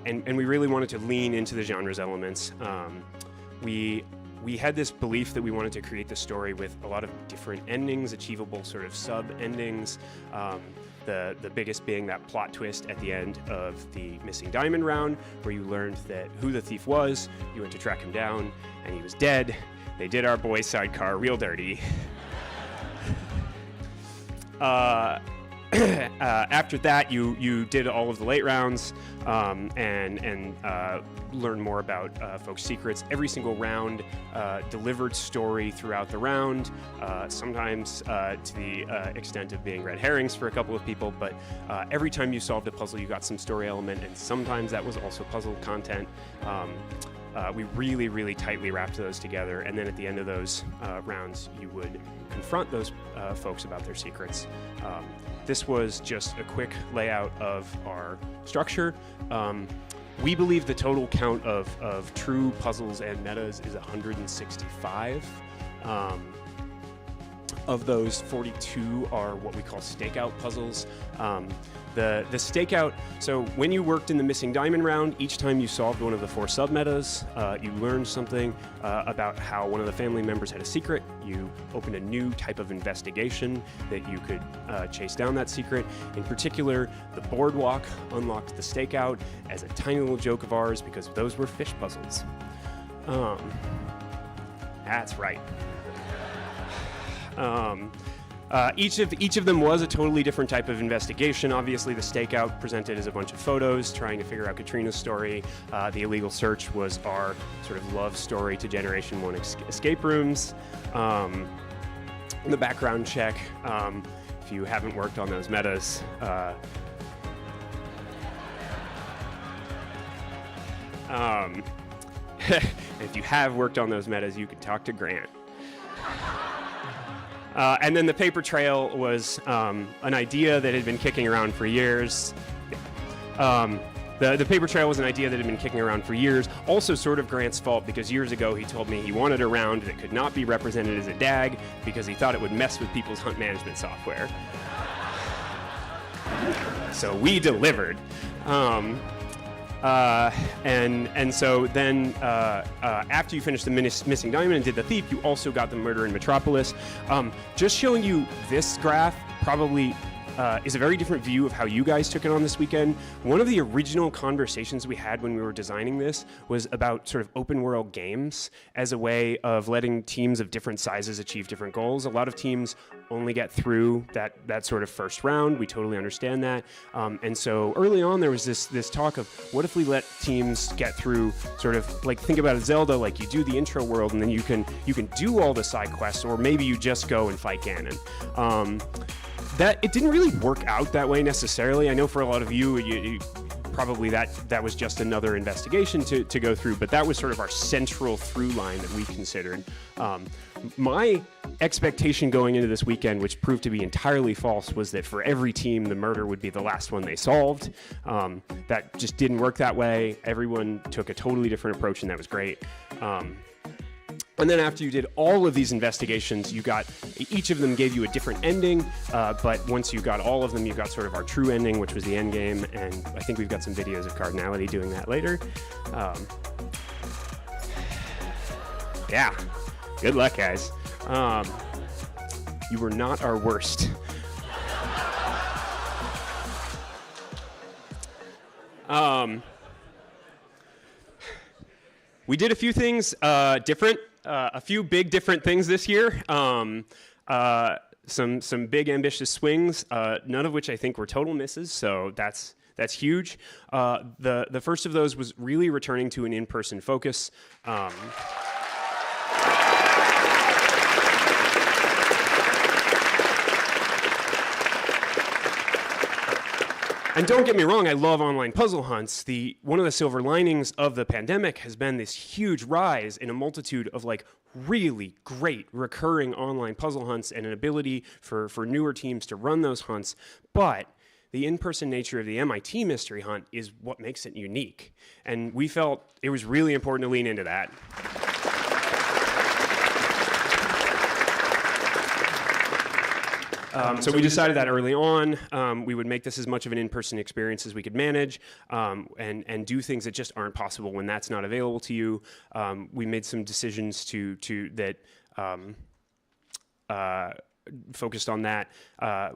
and we really wanted to lean into the genre's elements. We had this belief that we wanted to create the story with a lot of different endings, achievable sort of sub-endings. The biggest being that plot twist at the end of the Missing Diamond round, where you learned that who the thief was, you went to track him down, and he was dead. They did our boy's sidecar real dirty. After that, you did all of the late rounds and learned more about folks' secrets. Every single round delivered story throughout the round, sometimes to the extent of being red herrings for a couple of people, but every time you solved a puzzle, you got some story element, and sometimes that was also puzzle content. We really, really tightly wrapped those together, and then at the end of those rounds, you would confront those folks about their secrets. This was just a quick layout of our structure. We believe the total count of true puzzles and metas is 165. Of those, 42 are what we call stakeout puzzles. The stakeout, so when you worked in the Missing Diamond round, each time you solved one of the 4 sub-metas, you learned something about how one of the family members had a secret. You opened a new type of investigation that you could chase down that secret. In particular, the boardwalk unlocked the stakeout as a tiny little joke of ours because those were fish puzzles. That's right. Each of them was a totally different type of investigation. Obviously, the stakeout presented as a bunch of photos trying to figure out Katrina's story. The illegal search was our sort of love story to Generation 1 escape rooms. The background check, if you haven't worked on those metas, if you have worked on those metas, you could talk to Grant. And then the paper trail was an idea that had been kicking around for years. The paper trail was an idea that had been kicking around for years. Also sort of Grant's fault, because years ago he told me he wanted a round that could not be represented as a DAG because he thought it would mess with people's hunt management software. So we delivered. And so then after you finished the Missing Diamond and did the thief, you also got the murder in Metropolis. Just showing you this graph probably is a very different view of how you guys took it on this weekend. One of the original conversations we had when we were designing this was about sort of open world games as a way of letting teams of different sizes achieve different goals. A lot of teams only get through that sort of first round. We totally understand that. And so early on there was this talk of what if we let teams get through sort of like, think about Zelda, like you do the intro world and then you can do all the side quests, or maybe you just go and fight Ganon. That it didn't really work out that way necessarily. I know for a lot of you probably that was just another investigation to go through, but that was sort of our central through line that we considered. My expectation going into this weekend, which proved to be entirely false, was that for every team, the murder would be the last one they solved. That just didn't work that way. Everyone took a totally different approach, and that was great. And then after you did all of these investigations, each of them gave you a different ending, but once you got all of them, you got sort of our true ending, which was the end game, and I think we've got some videos of Cardinality doing that later. Yeah, good luck, guys. You were not our worst. We did a few things different. A few big different things this year. Some big ambitious swings, none of which I think were total misses, so that's huge. The first of those was really returning to an in-person focus. And don't get me wrong, I love online puzzle hunts. One of the silver linings of the pandemic has been this huge rise in a multitude of like really great recurring online puzzle hunts and an ability for newer teams to run those hunts. But the in-person nature of the MIT Mystery Hunt is what makes it unique. And we felt it was really important to lean into that. So we decided that early on we would make this as much of an in-person experience as we could manage, and do things that just aren't possible when that's not available to you. We made some decisions that focused on that.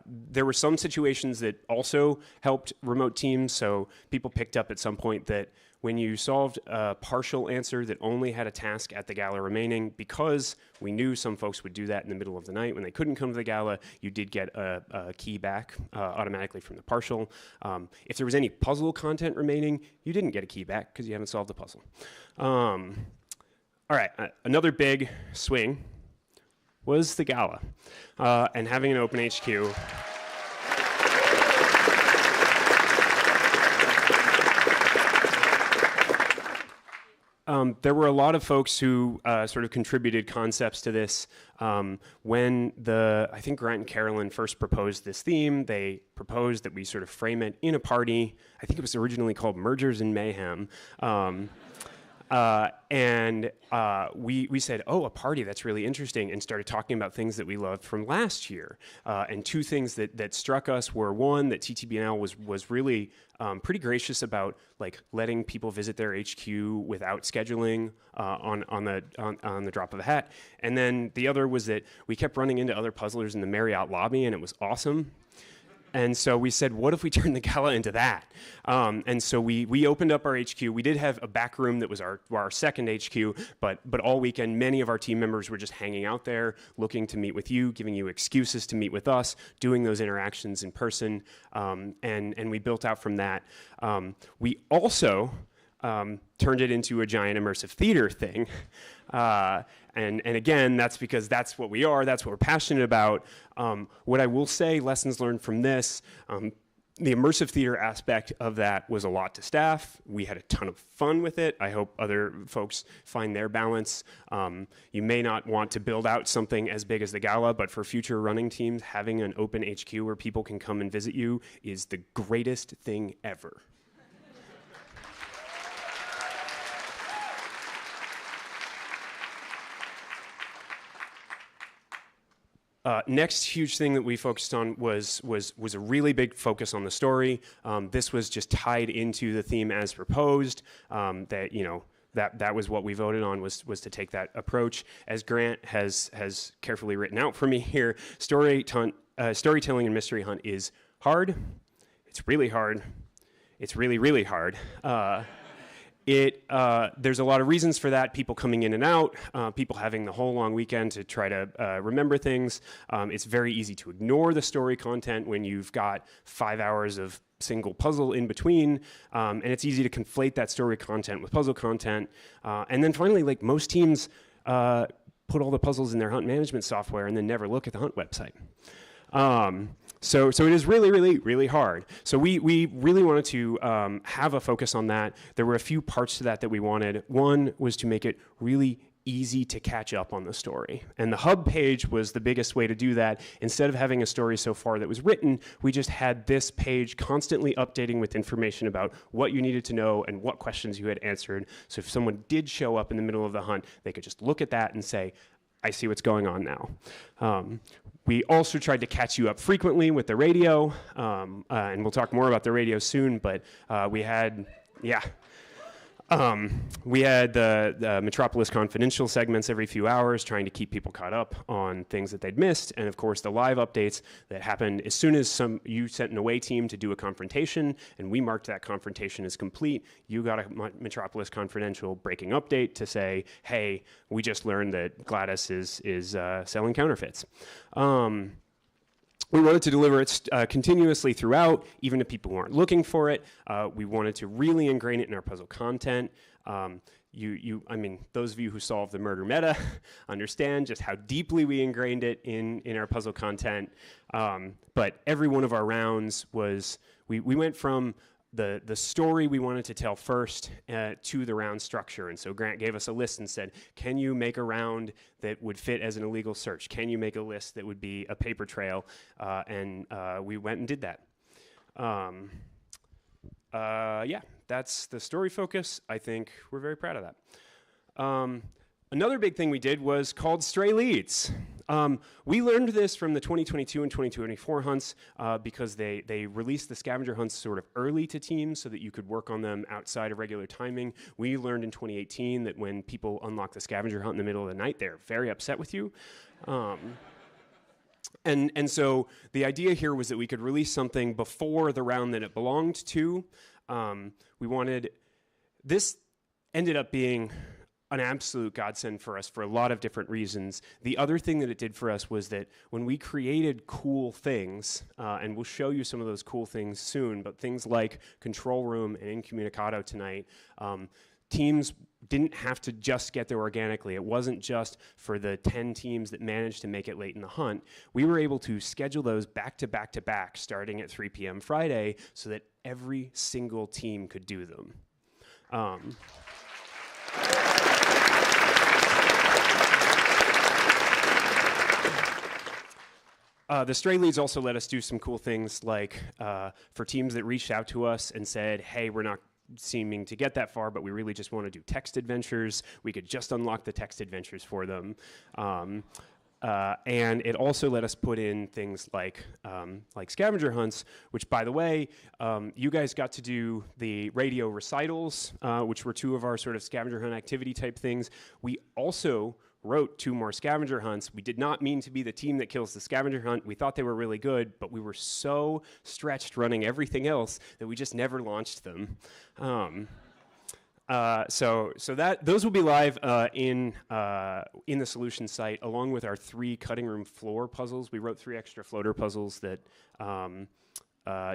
There were some situations that also helped remote teams. So people picked up at some point that when you solved a partial answer that only had a task at the gala remaining, because we knew some folks would do that in the middle of the night when they couldn't come to the gala, you did get a key back automatically from the partial. If there was any puzzle content remaining, you didn't get a key back because you haven't solved the puzzle. All right, another big swing was the gala and having an open HQ. There were a lot of folks who sort of contributed concepts to this. When I think Grant and Carolyn first proposed this theme, they proposed that we sort of frame it in a party. I think it was originally called Mergers and Mayhem. We said, oh, a party, that's really interesting, and started talking about things that we loved from last year. And two things that struck us were, one, that TTBNL was really pretty gracious about like letting people visit their HQ without scheduling on the drop of a hat. And then the other was that we kept running into other puzzlers in the Marriott lobby, and it was awesome. And so we said, what if we turn the gala into that? And so we opened up our HQ. We did have a back room that was our second HQ, but all weekend, many of our team members were just hanging out there, looking to meet with you, giving you excuses to meet with us, doing those interactions in person, and we built out from that. We also turned it into a giant immersive theater thing. And again, that's because that's what we are, that's what we're passionate about. What I will say, lessons learned from this, the immersive theater aspect of that was a lot to staff. We had a ton of fun with it. I hope other folks find their balance. You may not want to build out something as big as the gala, but for future running teams, having an open HQ where people can come and visit you is the greatest thing ever. Next huge thing that we focused on was a really big focus on the story. This was just tied into the theme as proposed. That was what we voted on, was to take that approach. As Grant has carefully written out for me here, storytelling and Mystery Hunt is hard. It's really hard. It's really, really hard. There's a lot of reasons for that. People coming in and out, people having the whole long weekend to try to remember things. It's very easy to ignore the story content when you've got 5 hours of single puzzle in between, and it's easy to conflate that story content with puzzle content. And then finally, like most teams, put all the puzzles in their hunt management software and then never look at the hunt website. So it is really, really, really hard. So we really wanted to have a focus on that. There were a few parts to that we wanted. One was to make it really easy to catch up on the story. And the hub page was the biggest way to do that. Instead of having a story so far that was written, we just had this page constantly updating with information about what you needed to know and what questions you had answered. So if someone did show up in the middle of the hunt, they could just look at that and say, I see what's going on now. We also tried to catch you up frequently with the radio, and we'll talk more about the radio soon, but we had the Metropolis Confidential segments every few hours, trying to keep people caught up on things that they'd missed, and of course the live updates that happened as soon as you sent an away team to do a confrontation, and we marked that confrontation as complete. You got a Metropolis Confidential breaking update to say, hey, we just learned that Gladys is selling counterfeits. We wanted to deliver it continuously throughout, even to people who aren't looking for it. We wanted to really ingrain it in our puzzle content. I mean, those of you who solved the murder meta understand just how deeply we ingrained it in our puzzle content. But every one of our rounds was, we went from the story we wanted to tell first to the round structure. And so Grant gave us a list and said, can you make a round that would fit as an illegal search? Can you make a list that would be a paper trail? And we went and did that. Yeah, that's the story focus. I think we're very proud of that. Another big thing we did was called Stray Leads. We learned this from the 2022 and 2024 hunts because they released the scavenger hunts sort of early to teams so that you could work on them outside of regular timing. We learned in 2018 that when people unlock the scavenger hunt in the middle of the night, they're very upset with you. And so the idea here was that we could release something before the round that it belonged to. This ended up being an absolute godsend for us for a lot of different reasons. The other thing that it did for us was that when we created cool things, and we'll show you some of those cool things soon, but things like Control Room and Incommunicado tonight, teams didn't have to just get there organically. It wasn't just for the 10 teams that managed to make it late in the hunt. We were able to schedule those back to back to back starting at 3 p.m. Friday so that every single team could do them. The Stray Leads also let us do some cool things like for teams that reached out to us and said, hey, we're not seeming to get that far, but we really just want to do text adventures. We could just unlock the text adventures for them. And it also let us put in things like scavenger hunts, which, by the way, you guys got to do the radio recitals, which were 2 of our sort of scavenger hunt activity type things. We also wrote 2 more scavenger hunts. We did not mean to be the team that kills the scavenger hunt. We thought they were really good, but we were so stretched running everything else that we just never launched them. So those will be live in the solution site along with our 3 cutting room floor puzzles. We wrote 3 extra floater puzzles that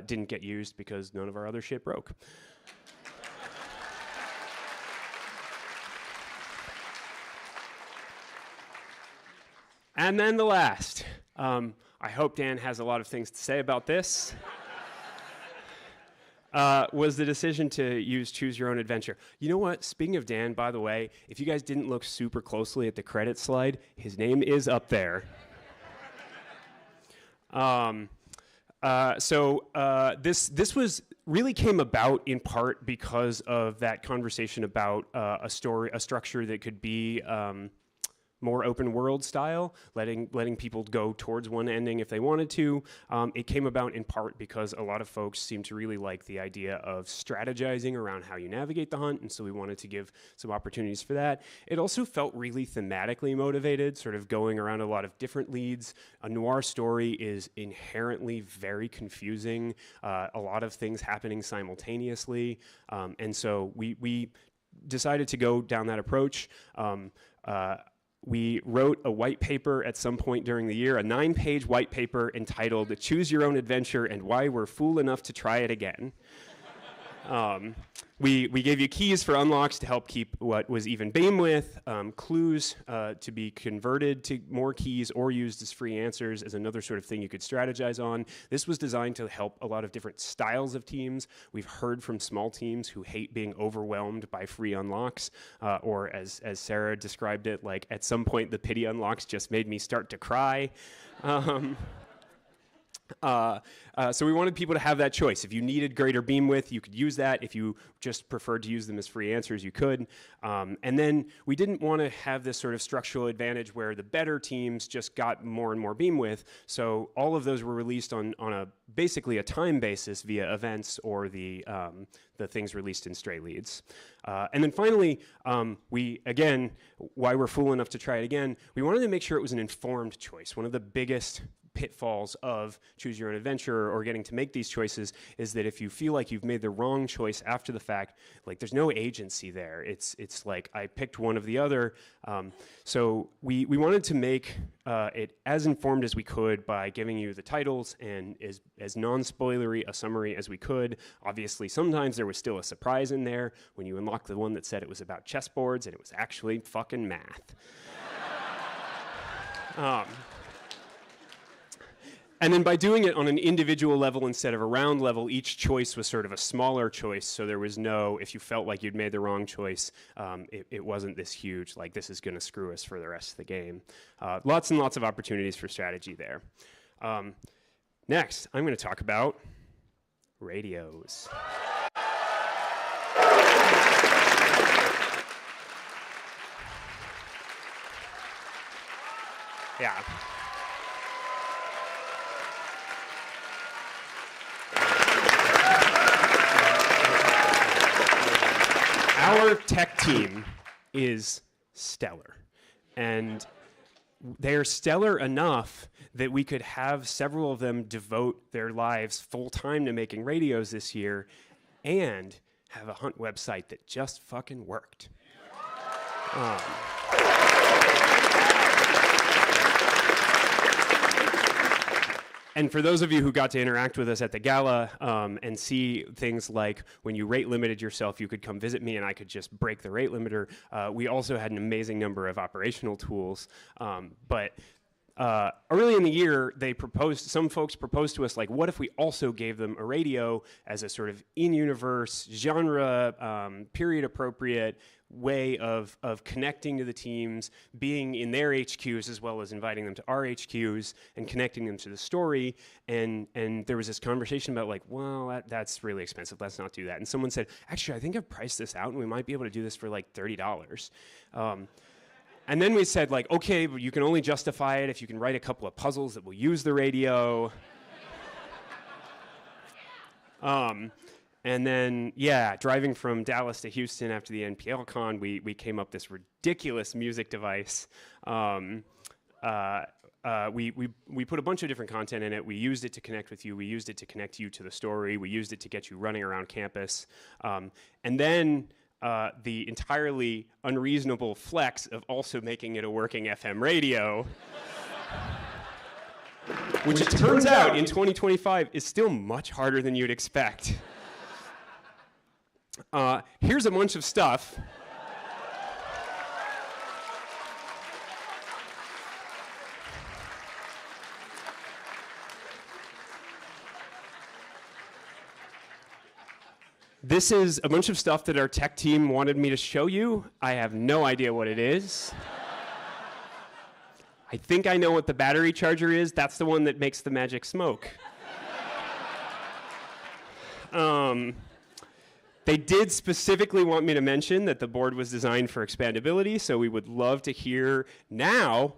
didn't get used because none of our other shit broke. And then the last. I hope Dan has a lot of things to say about this. Was the decision to use Choose Your Own Adventure. You know what? Speaking of Dan, by the way, if you guys didn't look super closely at the credit slide, his name is up there. This was really came about in part because of that conversation about a structure that could be more open world style, letting people go towards one ending if they wanted to. It came about in part because a lot of folks seem to really like the idea of strategizing around how you navigate the hunt, and so we wanted to give some opportunities for that. It also felt really thematically motivated, sort of going around a lot of different leads. A noir story is inherently very confusing, a lot of things happening simultaneously, and so we decided to go down that approach. We wrote a white paper at some point during the year, a 9-page white paper entitled Choose Your Own Adventure and Why We're Fool Enough to Try It Again. We gave you keys for unlocks to help keep what was even beam with, clues to be converted to more keys or used as free answers as another sort of thing you could strategize on. This was designed to help a lot of different styles of teams. We've heard from small teams who hate being overwhelmed by free unlocks, or as Sarah described it, like at some point the pity unlocks just made me start to cry. So we wanted people to have that choice. If you needed greater beam width, you could use that. If you just preferred to use them as free answers, you could. And then we didn't want to have this sort of structural advantage where the better teams just got more and more beam width. So all of those were released on basically a time basis via events or the things released in Stray Leads. And then finally, why we're fool enough to try it again, we wanted to make sure it was an informed choice. One of the biggest pitfalls of Choose Your Own Adventure or getting to make these choices is that if you feel like you've made the wrong choice after the fact, like there's no agency there. It's like I picked one of the other. So we wanted to make it as informed as we could by giving you the titles and as non-spoilery a summary as we could. Obviously, sometimes there was still a surprise in there when you unlocked the one that said it was about chessboards and it was actually fucking math. And then by doing it on an individual level instead of a round level, each choice was sort of a smaller choice, so there was no, if you felt like you'd made the wrong choice, it wasn't this huge, like this is going to screw us for the rest of the game. Lots and lots of opportunities for strategy there. Next, I'm going to talk about radios. Yeah. Our tech team is stellar. And they're stellar enough that we could have several of them devote their lives full-time to making radios this year and have a Hunt website that just fucking worked. And for those of you who got to interact with us at the gala and see things like when you rate limited yourself, you could come visit me and I could just break the rate limiter. We also had an amazing number of operational tools. But early in the year, some folks proposed to us, like, what if we also gave them a radio as a sort of in-universe, genre, period-appropriate way of connecting to the teams, being in their HQs as well as inviting them to our HQs and connecting them to the story. And there was this conversation about like, well, that's really expensive. Let's not do that. And someone said, actually, I think I've priced this out and we might be able to do this for like $30. And then we said like, okay, but you can only justify it if you can write a couple of puzzles that will use the radio. And then, yeah, driving from Dallas to Houston after the NPL Con, we came up this ridiculous music device. We put a bunch of different content in it. We used it to connect with you. We used it to connect you to the story. We used it to get you running around campus. And then the entirely unreasonable flex of also making it a working FM radio, which it turns out in 2025 is still much harder than you'd expect. Here's a bunch of stuff. This is a bunch of stuff that our tech team wanted me to show you. I have no idea what it is. I think I know what the battery charger is. That's the one that makes the magic smoke. They did specifically want me to mention that the board was designed for expandability, so we would love to hear now,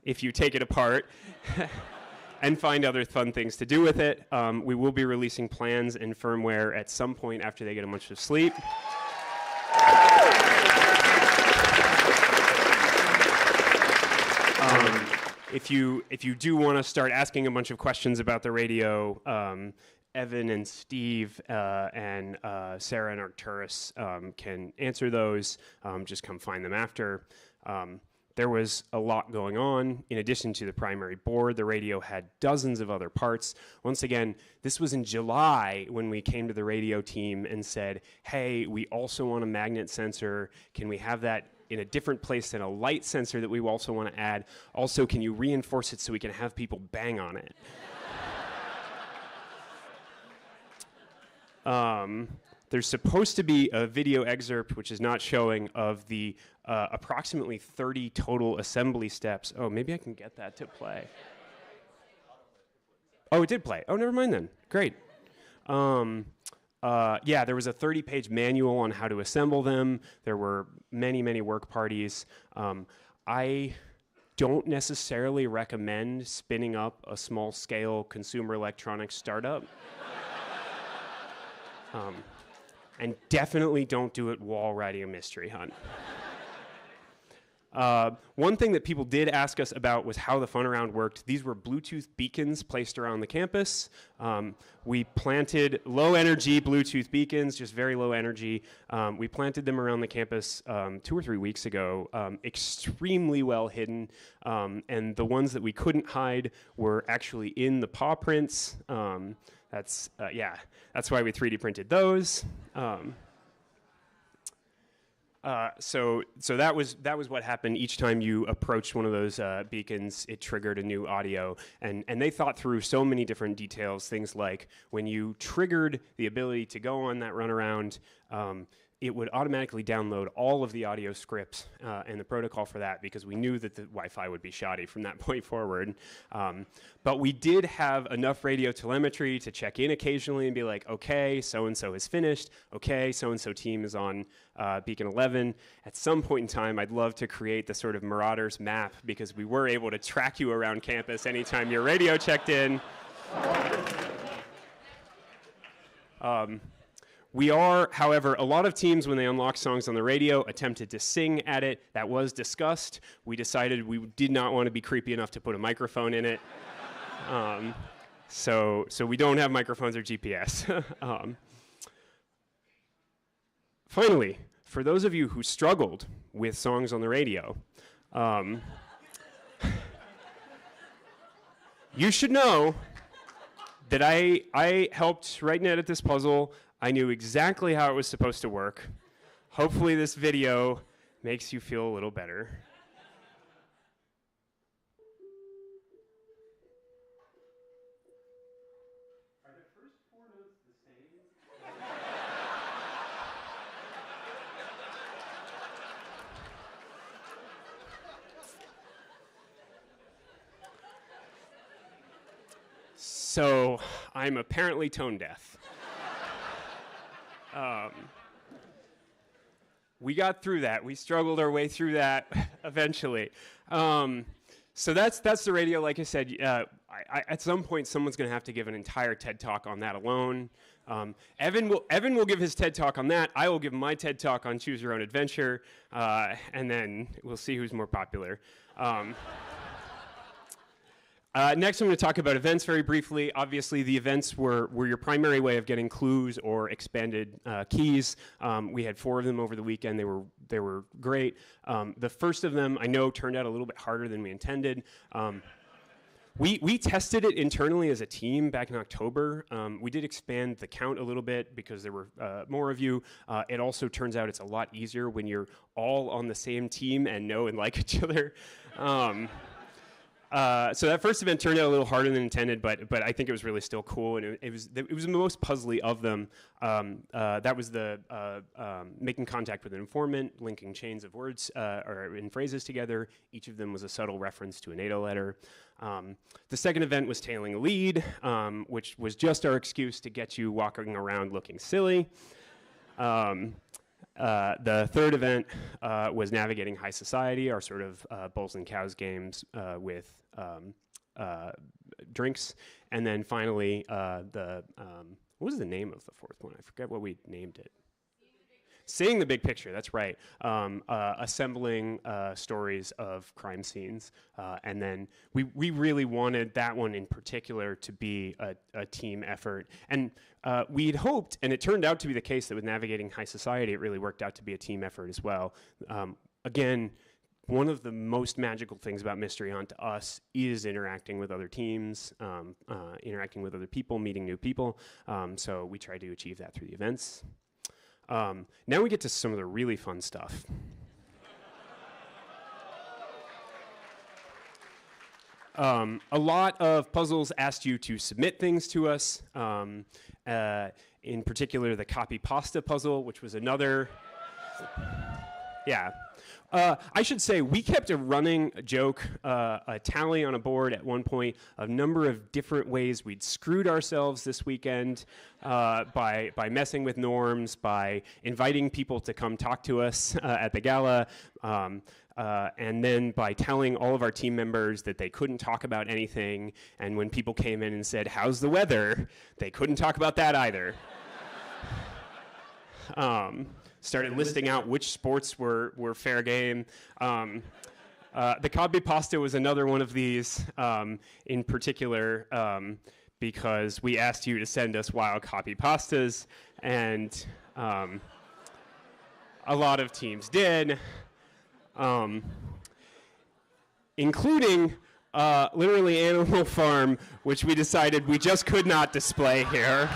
if you take it apart, and find other fun things to do with it. We will be releasing plans and firmware at some point after they get a bunch of sleep. If you do want to start asking a bunch of questions about the radio, Evan and Steve and Sarah and Arcturus can answer those. Just come find them after. There was a lot going on. In addition to the primary board, the radio had dozens of other parts. Once again, this was in July when we came to the radio team and said, hey, we also want a magnet sensor. Can we have that in a different place than a light sensor that we also want to add? Also, can you reinforce it so we can have people bang on it? There's supposed to be a video excerpt, which is not showing, of the approximately 30 total assembly steps. Oh, maybe I can get that to play. Oh, it did play. Oh, never mind then. Great. Yeah, there was a 30-page manual on how to assemble them. There were many, many work parties. I don't necessarily recommend spinning up a small-scale consumer electronics startup. And definitely don't do it while writing a mystery hunt. One thing that people did ask us about was how the fun around worked. These were Bluetooth beacons placed around the campus. We planted low-energy Bluetooth beacons, just very low energy. We planted them around the campus 2 or 3 weeks ago, extremely well hidden. And the ones that we couldn't hide were actually in the paw prints. That's why we 3D printed those. So that was what happened each time you approached one of those beacons. It triggered a new audio, and they thought through so many different details. Things like when you triggered the ability to go on that runaround, it would automatically download all of the audio scripts and the protocol for that, because we knew that the Wi-Fi would be shoddy from that point forward. But we did have enough radio telemetry to check in occasionally and be like, okay, so-and-so is finished. Okay, so-and-so team is on Beacon 11. At some point in time, I'd love to create the sort of Marauders map, because we were able to track you around campus anytime your radio checked in. We are, however, a lot of teams, when they unlock songs on the radio, attempted to sing at it. That was discussed. We decided we did not want to be creepy enough to put a microphone in it. So we don't have microphones or GPS. Finally, for those of you who struggled with songs on the radio, you should know that I helped write and edit this puzzle. I knew exactly how it was supposed to work. Hopefully this video makes you feel a little better. Are the first 4 notes the same? So I'm apparently tone deaf. We got through that. We struggled our way through that eventually. So that's the radio. Like I said, at some point, someone's going to have to give an entire TED Talk on that alone. Evan will give his TED Talk on that. I will give my TED Talk on Choose Your Own Adventure, and then we'll see who's more popular. Next, I'm going to talk about events very briefly. Obviously, the events were your primary way of getting clues or expanded keys. We had 4 of them over the weekend. They were great. The first of them, I know, turned out a little bit harder than we intended. We tested it internally as a team back in October. We did expand the count a little bit because there were more of you. It also turns out it's a lot easier when you're all on the same team and know and like each other. So that first event turned out a little harder than intended, but I think it was really still cool, and it was the most puzzly of them. That was the making contact with an informant, linking chains of words or in phrases together. Each of them was a subtle reference to a NATO letter. The second event was tailing a lead, which was just our excuse to get you walking around looking silly. The third event was navigating high society, our sort of bulls and cows games with drinks. And then finally, what was the name of the fourth one? I forget what we named it. Seeing the big picture, that's right. Assembling stories of crime scenes. And then we really wanted that one in particular to be a team effort. And we'd hoped, and it turned out to be the case, that with navigating high society, it really worked out to be a team effort as well. Again, one of the most magical things about Mystery Hunt to us is interacting with other teams, interacting with other people, meeting new people. So we try to achieve that through the events. Now we get to some of the really fun stuff. A lot of puzzles asked you to submit things to us. In particular, the copy pasta puzzle, which was another. Yeah. I should say we kept a running joke, a tally on a board at one point, a number of different ways we'd screwed ourselves this weekend by messing with norms, by inviting people to come talk to us at the gala, and then by telling all of our team members that they couldn't talk about anything, and when people came in and said, "How's the weather?" they couldn't talk about that either. Started listing out which sports were fair game. The copy pasta was another one of these, in particular, because we asked you to send us wild copy pastas, and a lot of teams did, including literally Animal Farm, which we decided we just could not display here.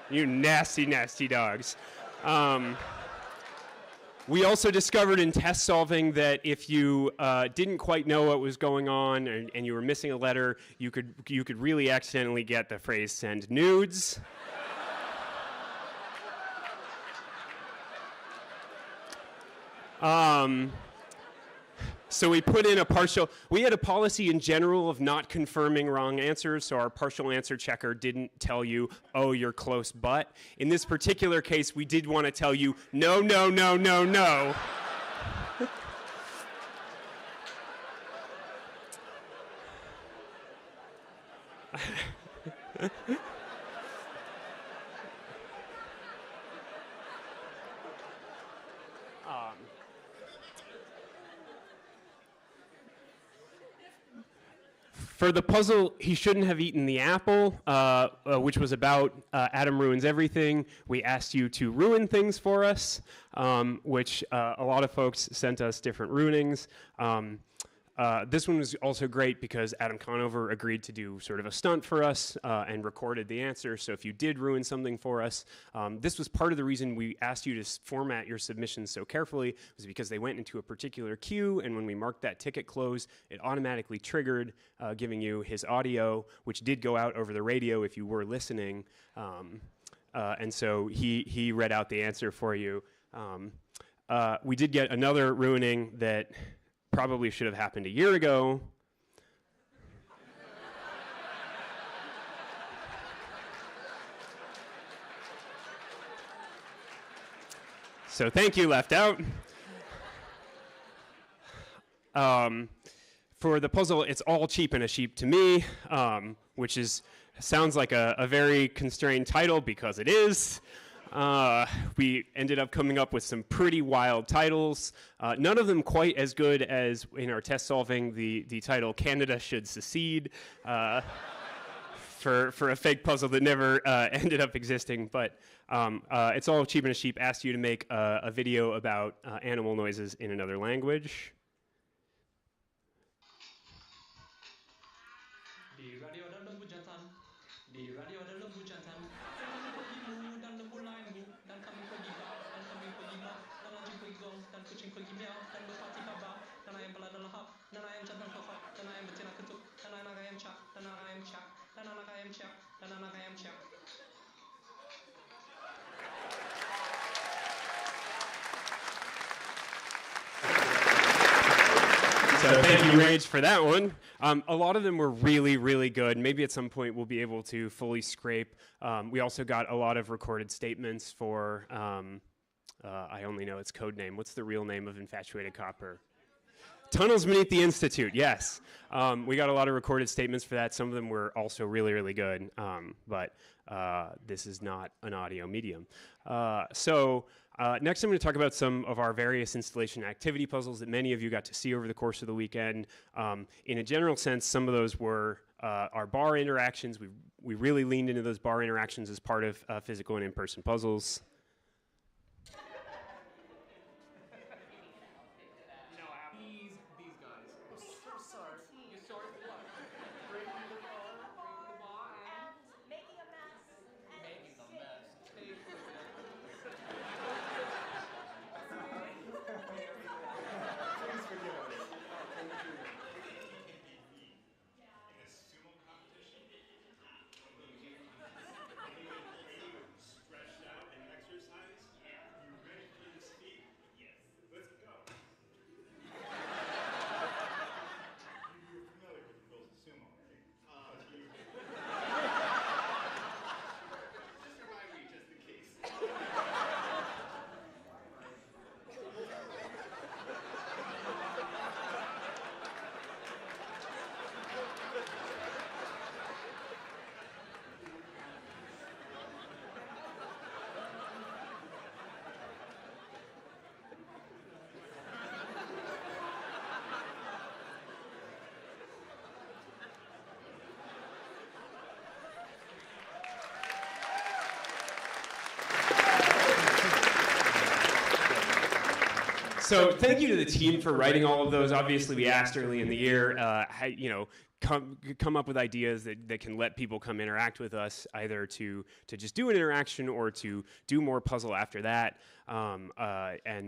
You nasty, nasty dogs. We also discovered in test solving that if you didn't quite know what was going on and you were missing a letter, you could really accidentally get the phrase "send nudes." So we put in a partial. We had a policy in general of not confirming wrong answers, so our partial answer checker didn't tell you, "Oh, you're close, but." In this particular case, we did want to tell you, "No, no, no, no, no." For the puzzle, he shouldn't have eaten the apple, which was about Adam ruins everything. We asked you to ruin things for us, which a lot of folks sent us different ruinings. This one was also great because Adam Conover agreed to do sort of a stunt for us and recorded the answer. So if you did ruin something for us, this was part of the reason we asked you to format your submissions so carefully, was because they went into a particular queue, and when we marked that ticket close, it automatically triggered, giving you his audio, which did go out over the radio if you were listening. And so he read out the answer for you. We did get another ruining that probably should have happened a year ago. So thank you, Left Out. For the puzzle, it's all cheap and a sheep to me, which sounds like a very constrained title because it is. We ended up coming up with some pretty wild titles. None of them quite as good as in our test solving the title "Canada Should Secede" for a fake puzzle that never ended up existing. But it's all cheap and a sheep. Asked you to make a video about animal noises in another language. So thank you, Rage, for that one. A lot of them were really, really good. Maybe at some point we'll be able to fully scrape. We also got a lot of recorded statements for, I only know its code name. What's the real name of Infatuated Copper? Tunnels Beneath the Institute, yes. We got a lot of recorded statements for that. Some of them were also really, really good, but this is not an audio medium. Next I'm going to talk about some of our various installation activity puzzles that many of you got to see over the course of the weekend. In a general sense, some of those were our bar interactions. We really leaned into those bar interactions as part of physical and in-person puzzles. So thank you to the team for writing all of those. Obviously, we asked early in the year, come up with ideas that can let people come interact with us, either to just do an interaction or to do more puzzle after that. And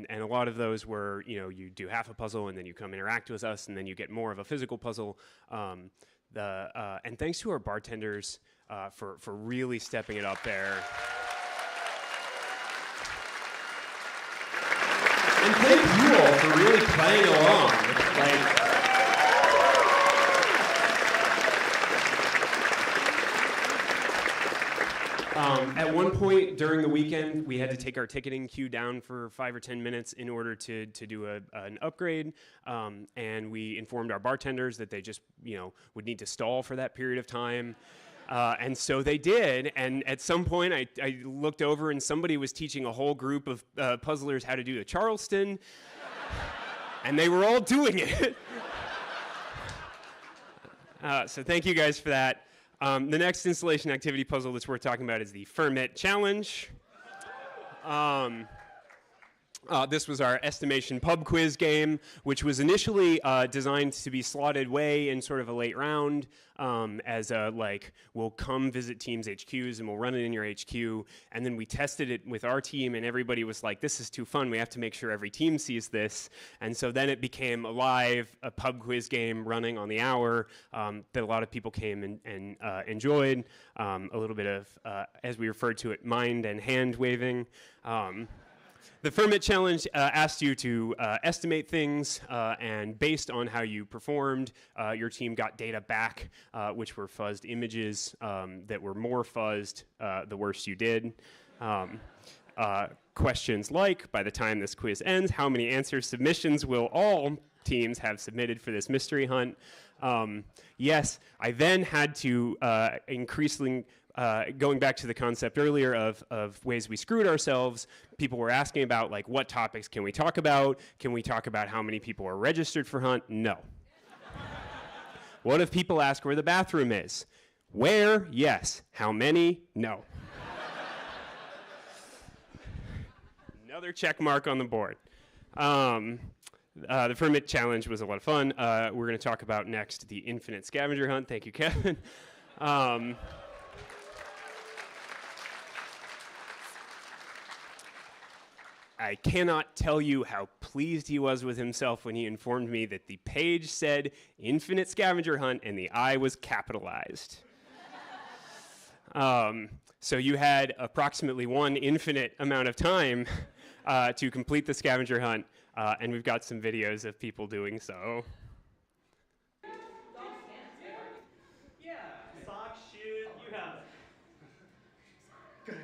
a lot of those were, you do half a puzzle and then you come interact with us and then you get more of a physical puzzle. And thanks to our bartenders for really stepping it up there. And thank you all for really playing along. At one point during the weekend, we had to take our ticketing queue down for 5 or 10 minutes in order to do an upgrade. And we informed our bartenders that they just, would need to stall for that period of time. And so they did, and at some point I looked over and somebody was teaching a whole group of puzzlers how to do the Charleston, and they were all doing it. So thank you guys for that. The next installation activity puzzle that's worth talking about is the Fermit Challenge. This was our estimation pub quiz game, which was initially designed to be slotted way in sort of a late round, as we'll come visit teams' HQs and we'll run it in your HQ. And then we tested it with our team and everybody was like, this is too fun. We have to make sure every team sees this. And so then it became a pub quiz game running on the hour that a lot of people came and enjoyed. A little bit of, as we referred to it, mind and hand waving. The Fermit Challenge asked you to estimate things, and based on how you performed, your team got data back, which were fuzzed images that were more fuzzed the worse you did. Questions like, by the time this quiz ends, how many answer submissions will all teams have submitted for this mystery hunt? Yes, I then had to increasingly... going back to the concept earlier of ways we screwed ourselves, people were asking about, like, what topics can we talk about? Can we talk about how many people are registered for Hunt? No. What if people ask where the bathroom is? Where? Yes. How many? No. Another check mark on the board. The Fermit Challenge was a lot of fun. We're going to talk about next the Infinite Scavenger Hunt. Thank you, Kevin. I cannot tell you how pleased he was with himself when he informed me that the page said Infinite Scavenger Hunt and the I was capitalized. So you had approximately one infinite amount of time to complete the scavenger hunt, and we've got some videos of people doing so. Yeah, socks, shoes, you have it. Good.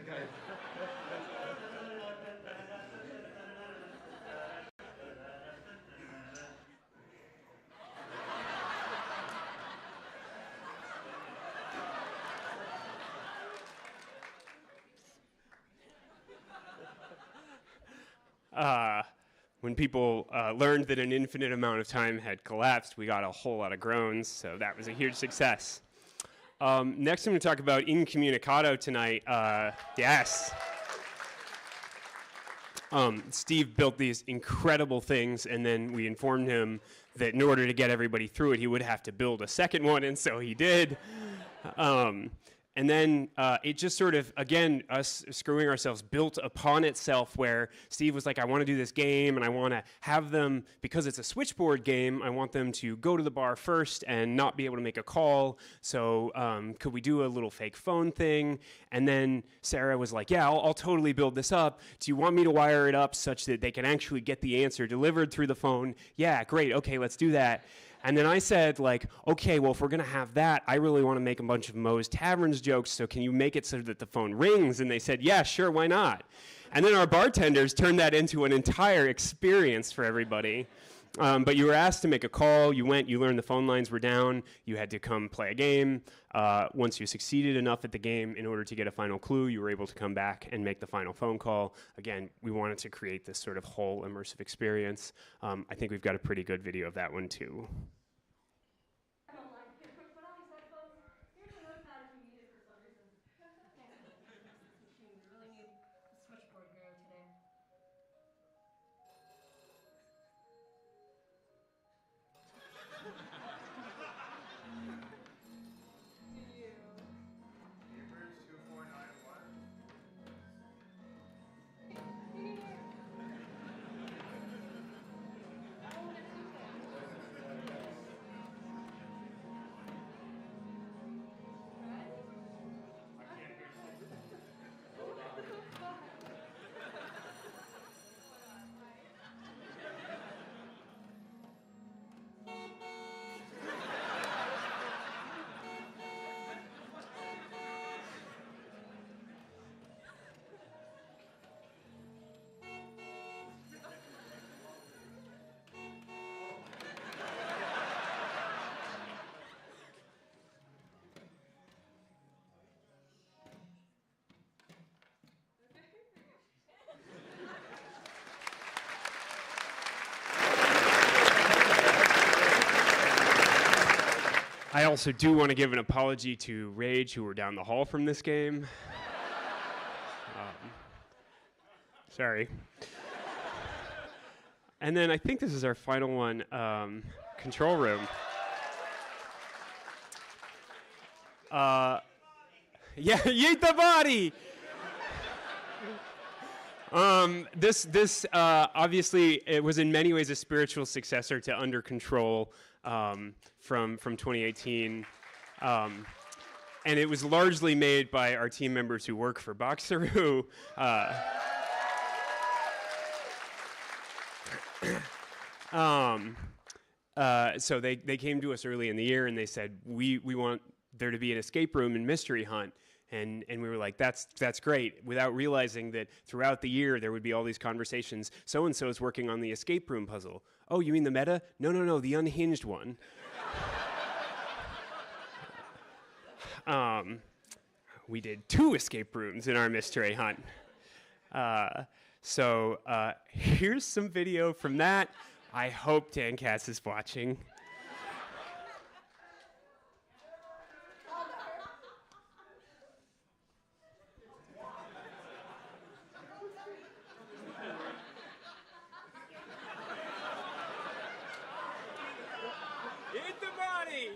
When people learned that an infinite amount of time had collapsed, we got a whole lot of groans, so that was a huge success. Next, I'm going to talk about Incommunicado tonight. Yes. Steve built these incredible things, and then we informed him that in order to get everybody through it, he would have to build a second one, and so he did. And then it just sort of, again, us screwing ourselves, built upon itself, where Steve was like, I want to do this game, and I want to have them, because it's a switchboard game, I want them to go to the bar first and not be able to make a call. So could we do a little fake phone thing? And then Sarah was like, yeah, I'll totally build this up. Do you want me to wire it up such that they can actually get the answer delivered through the phone? Yeah, great. Okay, let's do that. And then I said, like, okay, well, if we're going to have that, I really want to make a bunch of Moe's Taverns jokes, so can you make it so that the phone rings? And they said, yeah, sure, why not? And then our bartenders turned that into an entire experience for everybody. But you were asked to make a call. You went, you learned the phone lines were down. You had to come play a game. Once you succeeded enough at the game in order to get a final clue, you were able to come back and make the final phone call. Again, we wanted to create this sort of whole immersive experience. I think we've got a pretty good video of that one, too. I also do want to give an apology to Rage, who were down the hall from this game. Sorry. And then I think this is our final one, control room. Yeah, yeet the body! This obviously, it was in many ways a spiritual successor to Under Control from 2018. And it was largely made by our team members who work for Boxeroo. So they came to us early in the year and they said, we want there to be an escape room and mystery hunt. And we were like, that's great, without realizing that throughout the year there would be all these conversations. So-and-so is working on the escape room puzzle. Oh, you mean the meta? No, the unhinged one. We did 2 escape rooms in our mystery hunt. So here's some video from that. I hope Dancast is watching. Hit the body!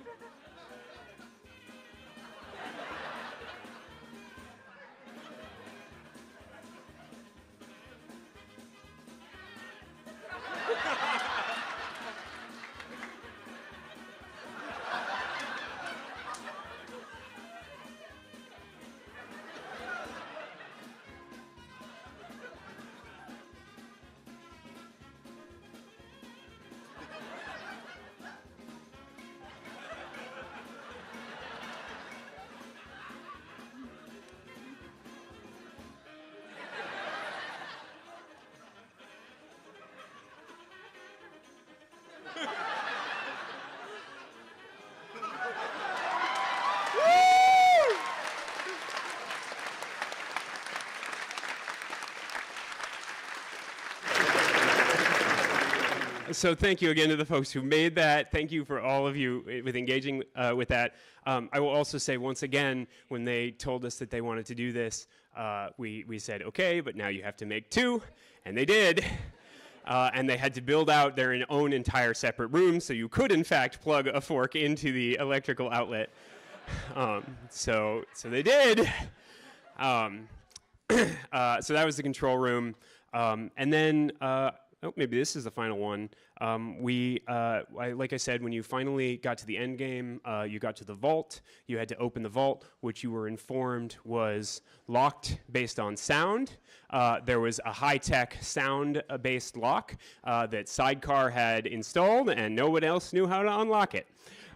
So thank you again to the folks who made that. Thank you for all of you with engaging with that. I will also say once again, when they told us that they wanted to do this, we said, okay, but now you have to make 2, and they did. And they had to build out their own entire separate room, so you could in fact plug a fork into the electrical outlet. So they did. So that was the control room. And then, maybe this is the final one. Like I said, when you finally got to the end game, you got to the vault. You had to open the vault, which you were informed was locked based on sound. There was a high-tech sound-based lock that Sidecar had installed, and no one else knew how to unlock it.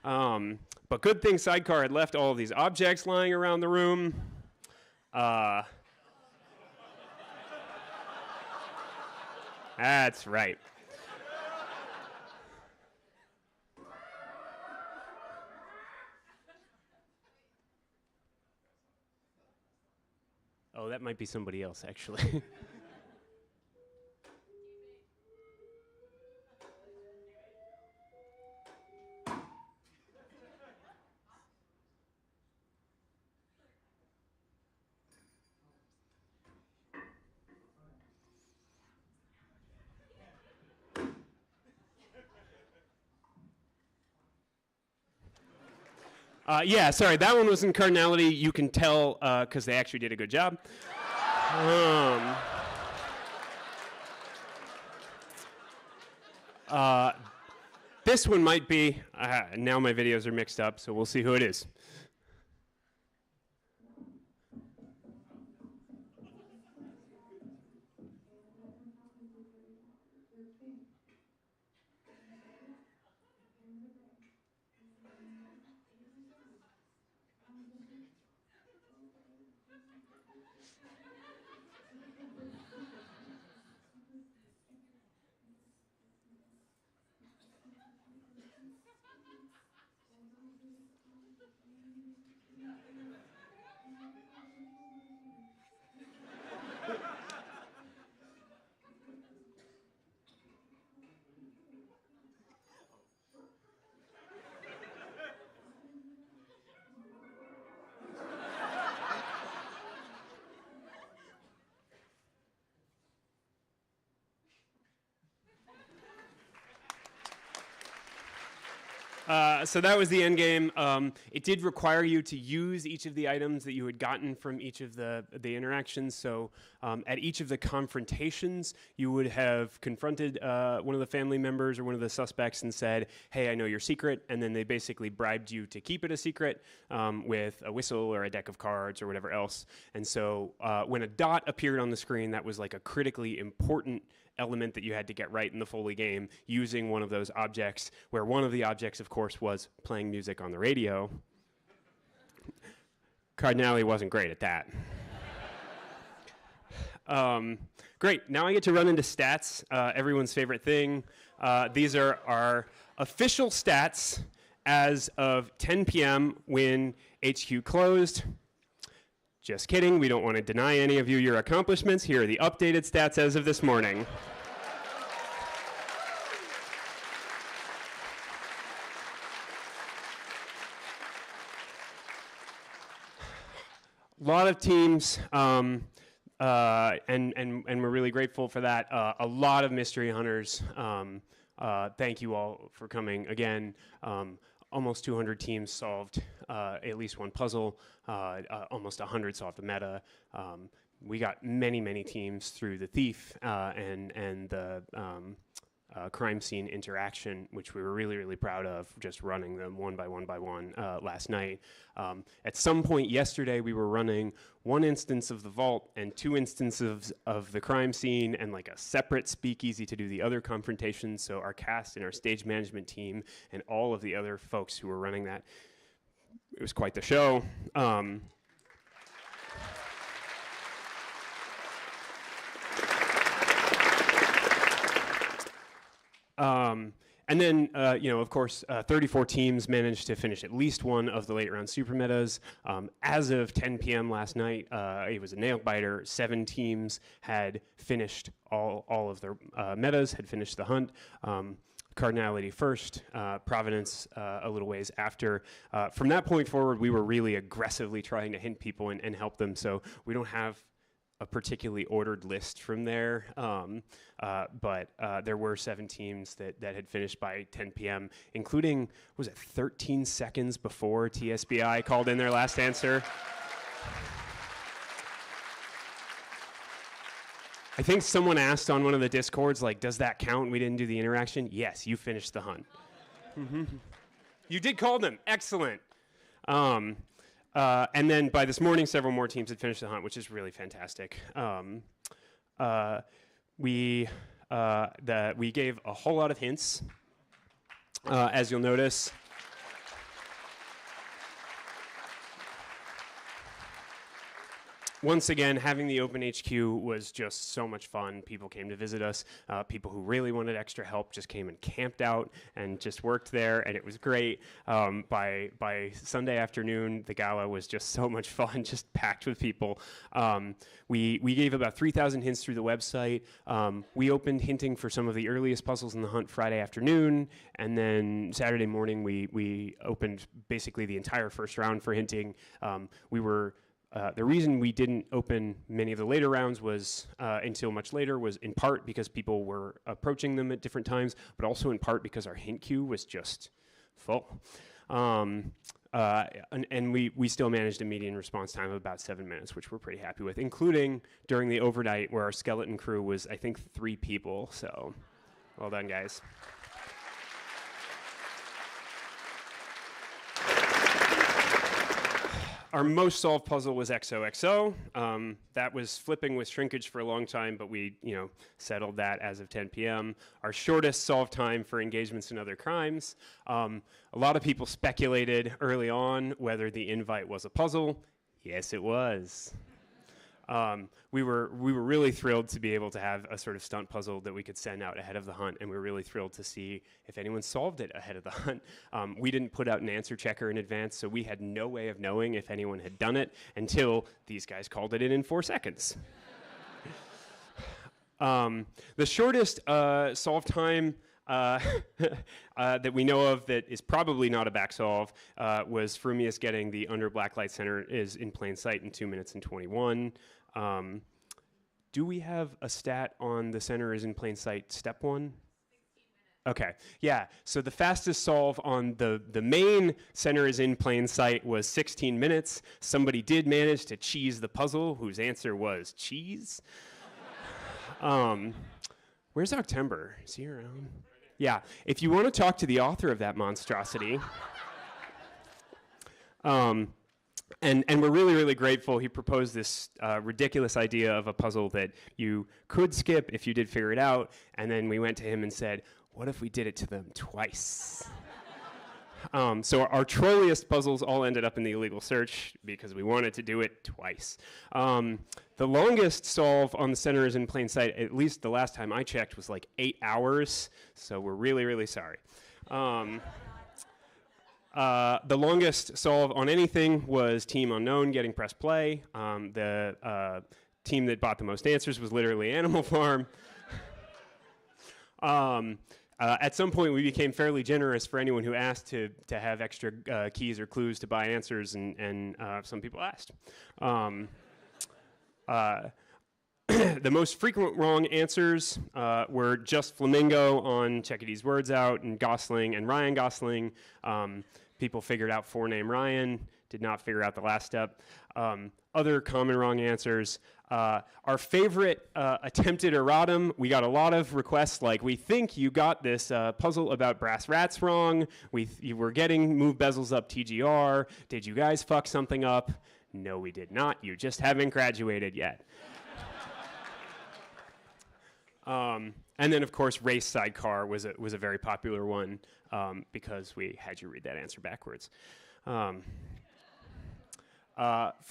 But good thing Sidecar had left all of these objects lying around the room. That's right. Oh, that might be somebody else, actually. Yeah, sorry, that one was in cardinality. You can tell because they actually did a good job. This one might be, now my videos are mixed up, so we'll see who it is. So that was the end game. It did require you to use each of the items that you had gotten from each of the interactions. So at each of the confrontations, you would have confronted one of the family members or one of the suspects and said, "Hey, I know your secret," and then they basically bribed you to keep it a secret with a whistle or a deck of cards or whatever else. And so when a dot appeared on the screen, that was like a critically important element that you had to get right in the Foley game using one of those objects, where one of the objects, of course, was playing music on the radio. Cardinale wasn't great at that. Great, now I get to run into stats, everyone's favorite thing. These are our official stats as of 10 p.m. when HQ closed. Just kidding, we don't want to deny any of you your accomplishments. Here are the updated stats as of this morning. A lot of teams, and we're really grateful for that. A lot of mystery hunters. Thank you all for coming again. Almost 200 teams solved at least one puzzle. Almost 100 solved a meta. We got many teams through the thief and the crime scene interaction, which we were really proud of, just running them one by one last night. At some point yesterday, we were running one instance of the vault and 2 instances of the crime scene and like a separate speakeasy to do the other confrontations. So our cast and our stage management team and all of the other folks who were running that, it was quite the show. And then, of course, 34 teams managed to finish at least one of the late round super metas. As of 10 p.m. last night, it was a nail biter. 7 teams had finished all of their metas, had finished the hunt. Cardinality first, Providence a little ways after. From that point forward, we were really aggressively trying to hint people and help them. So we don't have a particularly ordered list from there, but there were 7 teams that had finished by 10 p.m., including, was it 13 seconds before TSBI called in their last answer? I think someone asked on one of the Discords, like, does that count? We didn't do the interaction. Yes, you finished the hunt. You did call them. Excellent. And then by this morning, several more teams had finished the hunt, which is really fantastic. We gave a whole lot of hints, as you'll notice. Once again, having the Open HQ was just so much fun. People came to visit us. People who really wanted extra help just came and camped out and just worked there, and it was great. By Sunday afternoon, the gala was just so much fun, just packed with people. We gave about 3,000 hints through the website. We opened hinting for some of the earliest puzzles in the hunt Friday afternoon, and then Saturday morning we opened basically the entire first round for hinting. The reason we didn't open many of the later rounds was until much later was in part because people were approaching them at different times, but also in part because our hint queue was just full. And we still managed a median response time of about 7 minutes, which we're pretty happy with, including during the overnight where our skeleton crew was, I think, 3 people. So well done, guys. Our most solved puzzle was XOXO. That was flipping with shrinkage for a long time, but we, settled that as of 10 p.m. Our shortest solved time for engagements in other crimes. A lot of people speculated early on whether the invite was a puzzle. Yes, it was. We were really thrilled to be able to have a sort of stunt puzzle that we could send out ahead of the hunt, and we were really thrilled to see if anyone solved it ahead of the hunt. We didn't put out an answer checker in advance, so we had no way of knowing if anyone had done it until these guys called it in 4 seconds. The shortest solve time that we know of that is probably not a back solve was Frumius getting the under Blacklight Center is in plain sight in 2 minutes and 21. Do we have a stat on the center is in plain sight step 1? Okay, yeah. So the fastest solve on the main center is in plain sight was 16 minutes. Somebody did manage to cheese the puzzle, whose answer was cheese. Where's October? Is he around? Yeah. If you want to talk to the author of that monstrosity, and we're really, really grateful. He proposed this ridiculous idea of a puzzle that you could skip if you did figure it out. And then we went to him and said, what if we did it to them twice? So our trolliest puzzles all ended up in the illegal search because we wanted to do it twice. The longest solve on the center is in plain sight, at least the last time I checked, was like 8 hours. So we're really, really sorry. The longest solve on anything was Team Unknown getting press play. The team that bought the most answers was literally Animal Farm. At some point, we became fairly generous for anyone who asked to have extra keys or clues to buy answers, and some people asked. The most frequent wrong answers were just Flamingo on Check These Words Out, and Gosling and Ryan Gosling. People figured out forename Ryan, did not figure out the last step. Other common wrong answers. Our favorite attempted erratum, we got a lot of requests like, we think you got this puzzle about brass rats wrong. You were getting move bezels up TGR. Did you guys fuck something up? No, we did not. You just haven't graduated yet. And then, of course, race sidecar was a very popular one because we had you read that answer backwards. For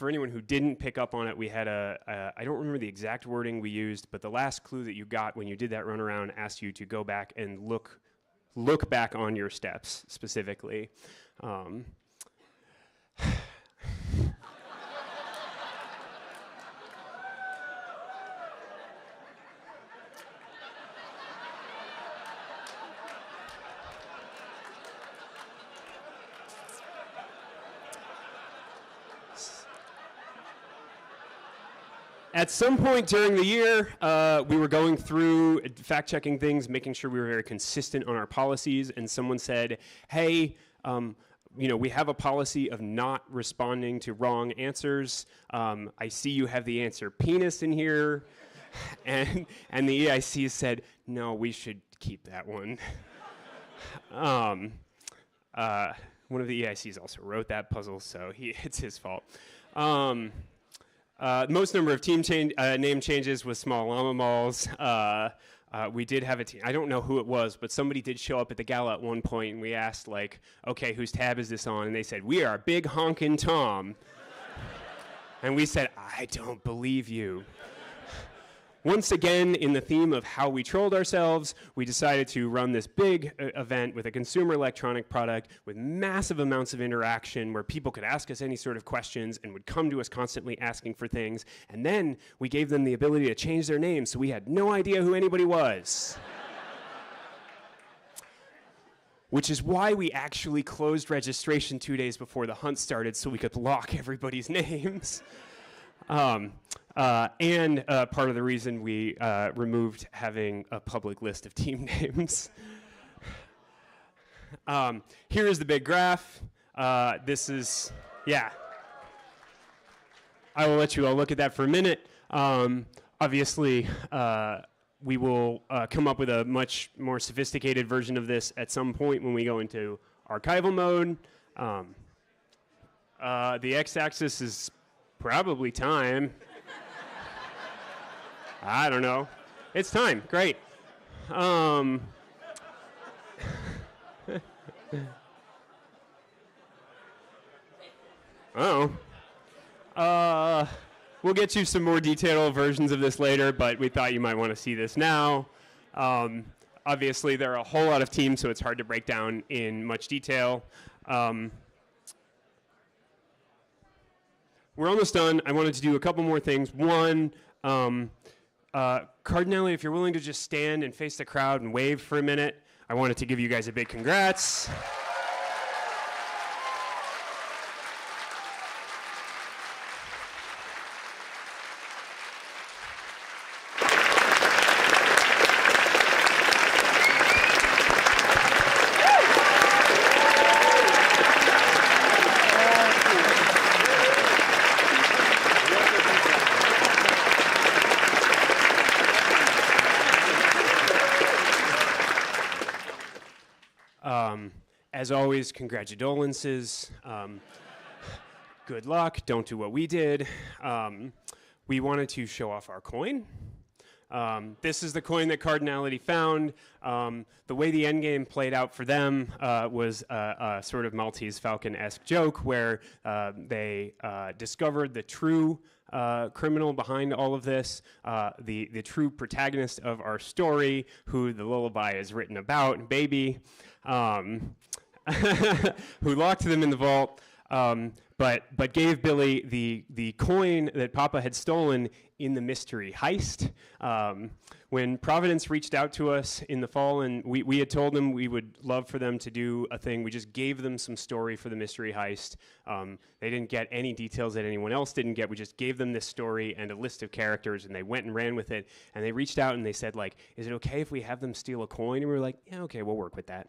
anyone who didn't pick up on it, we had I don't remember the exact wording we used, but the last clue that you got when you did that runaround asked you to go back and look back on your steps specifically. At some point during the year, we were going through fact-checking things, making sure we were very consistent on our policies, and someone said, hey, we have a policy of not responding to wrong answers. I see you have the answer penis in here. And the EIC said, no, we should keep that one. One of the EICs also wrote that puzzle, so it's his fault. Most number of team name changes was Small Llama Malls. We did have a team. I don't know who it was, but somebody did show up at the gala at one point, and we asked, like, okay, whose tab is this on? And they said, we are Big Honkin' Tom. And we said, I don't believe you. Once again, in the theme of how we trolled ourselves, we decided to run this big event with a consumer electronic product with massive amounts of interaction where people could ask us any sort of questions and would come to us constantly asking for things. And then we gave them the ability to change their names, so we had no idea who anybody was. Which is why we actually closed registration 2 days before the hunt started so we could lock everybody's names. And part of the reason we removed having a public list of team names. Here is the big graph. This is, yeah. I will let you all look at that for a minute. Obviously, we will come up with a much more sophisticated version of this at some point when we go into archival mode. The x-axis is probably time. I don't know. It's time. Great. Oh. We'll get you some more detailed versions of this later, but we thought you might want to see this now. Obviously, there are a whole lot of teams, so it's hard to break down in much detail. We're almost done. I wanted to do a couple more things. One, Cardinelli, if you're willing to just stand and face the crowd and wave for a minute, I wanted to give you guys a big congrats. As always, congratulations. Good luck. Don't do what we did. We wanted to show off our coin. This is the coin that Cardinality found. The way the endgame played out for them was a sort of Maltese Falcon-esque joke where they discovered the true criminal behind all of this, the true protagonist of our story, who the lullaby is written about, Baby, who locked them in the vault. But gave Billy the coin that Papa had stolen in the mystery heist. When Providence reached out to us in the fall, and we had told them we would love for them to do a thing, we just gave them some story for the mystery heist. They didn't get any details that anyone else didn't get. We just gave them this story and a list of characters, and they went and ran with it. And they reached out and they said, like, is it okay if we have them steal a coin? And we were like, yeah, okay, we'll work with that.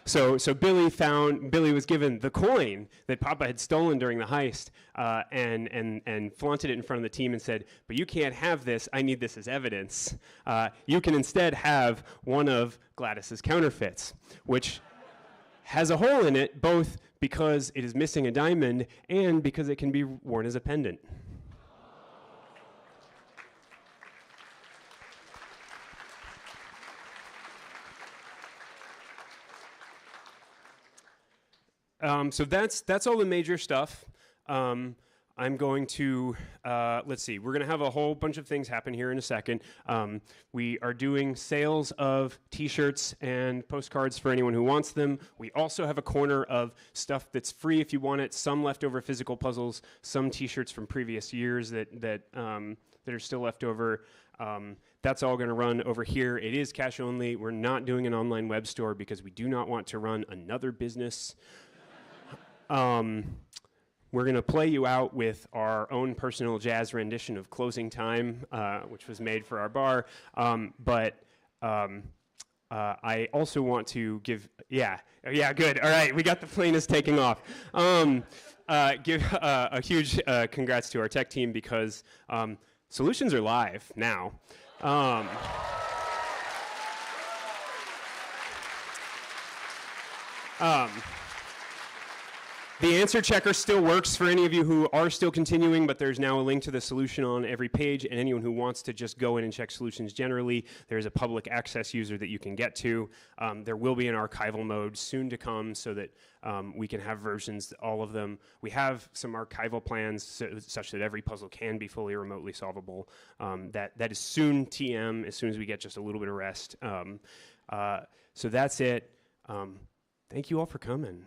So Billy was given the coin that Papa had stolen during the heist, and flaunted it in front of the team and said, but you can't have this, I need this as evidence. You can instead have one of Gladys's counterfeits, which has a hole in it, both because it is missing a diamond and because it can be worn as a pendant. So that's all the major stuff. I'm going to, let's see, we're going to have a whole bunch of things happen here in a second. We are doing sales of t-shirts and postcards for anyone who wants them. We also have a corner of stuff that's free if you want it, some leftover physical puzzles, some t-shirts from previous years that are still left over. That's all going to run over here. It is cash only. We're not doing an online web store because we do not want to run another business. We're going to play you out with our own personal jazz rendition of Closing Time, which was made for our bar. I also want to give, yeah, good. All right, we got the plane is taking off. Give a huge congrats to our tech team because solutions are live now. The answer checker still works for any of you who are still continuing, but there's now a link to the solution on every page, and anyone who wants to just go in and check solutions generally, there's a public access user that you can get to. There will be an archival mode soon to come so that we can have versions, all of them. We have some archival plans such that every puzzle can be fully remotely solvable. That is soon TM, as soon as we get just a little bit of rest. So that's it. Thank you all for coming.